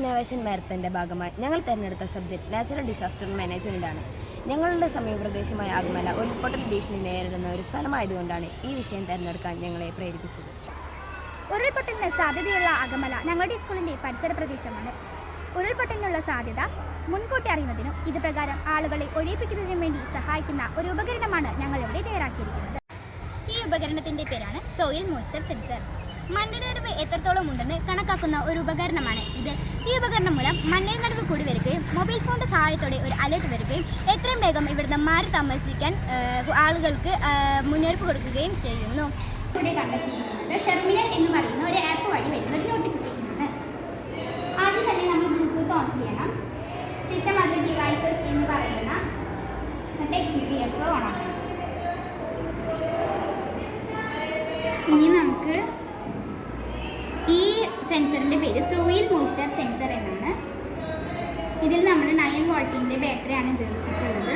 Innovation മാരത്തൻ്റെ ഭാഗമായി ഞങ്ങൾ തിരഞ്ഞെടുത്ത സബ്ജക്റ്റ് നാച്ചുറൽ ഡിസാസ്റ്റർ മാനേജ്മെൻ്റ് ആണ്. ഞങ്ങളുടെ സമീപപ്രദേശമായ അഗമല ഉരുൾപൊട്ടൽ ഭീഷണി നേരിടുന്ന ഒരു സ്ഥലമായതുകൊണ്ടാണ് ഈ വിഷയം തിരഞ്ഞെടുക്കാൻ ഞങ്ങളെ പ്രേരിപ്പിച്ചത്. ഉരുൾപൊട്ടലിന് സാധ്യതയുള്ള അഗമല ഞങ്ങളുടെ സ്കൂളിൻ്റെ പരിസര പ്രദേശമാണ്. ഉരുൾപൊട്ടലിനുള്ള സാധ്യത മുൻകൂട്ടി അറിയുന്നതിനും ഇത് പ്രകാരം ആളുകളെ ഒഴിപ്പിക്കുന്നതിനും വേണ്ടി സഹായിക്കുന്ന ഒരു ഉപകരണമാണ് ഞങ്ങൾ ഇവിടെ തയ്യാറാക്കിയിരിക്കുന്നത്. ഈ ഉപകരണത്തിൻ്റെ പേരാണ് സോയിൽ മോയ്സ്ചർ സെൻസർ. മണ്ണിന് നടുവ് എത്രത്തോളം ഉണ്ടെന്ന് കണക്കാക്കുന്ന ഒരു ഉപകരണമാണ് ഇത്. ഈ ഉപകരണം മൂലം മണ്ണിന് നടുവ് കൂടി വരികയും മൊബൈൽ ഫോണിൻ്റെ സഹായത്തോടെ ഒരു അലർട്ട് വരികയും എത്രയും വേഗം ഇവിടുന്ന് മാറി താമസിക്കാൻ ആളുകൾക്ക് മുന്നറിയിപ്പ് കൊടുക്കുകയും ചെയ്യുന്നു. ഇവിടെ കണ്ടെത്തിയിരിക്കുന്നത് ടെർമിനൽ എന്ന് പറയുന്ന ഒരു ആപ്പ് വഴി വരുന്ന ഒരു നോട്ടിഫിക്കേഷനാണ്. ആദ്യം തന്നെ നമ്മൾ ബ്ലൂടൂത്ത് ഓൺ ചെയ്യണം. ശേഷം അത് ഡിവൈസസ് എന്ന് പറയുന്ന HCF ഓണാക്കണം. ഇനി നമുക്ക് ഈ സെൻസറിൻ്റെ പേര് സോയിൽ മോയ്സ്ചർ സെൻസർ എന്നാണ്. ഇതിൽ നമ്മൾ 9 വോൾട്ടിൻ്റെ ബാറ്ററിയാണ് ഉപയോഗിച്ചിട്ടുള്ളത്.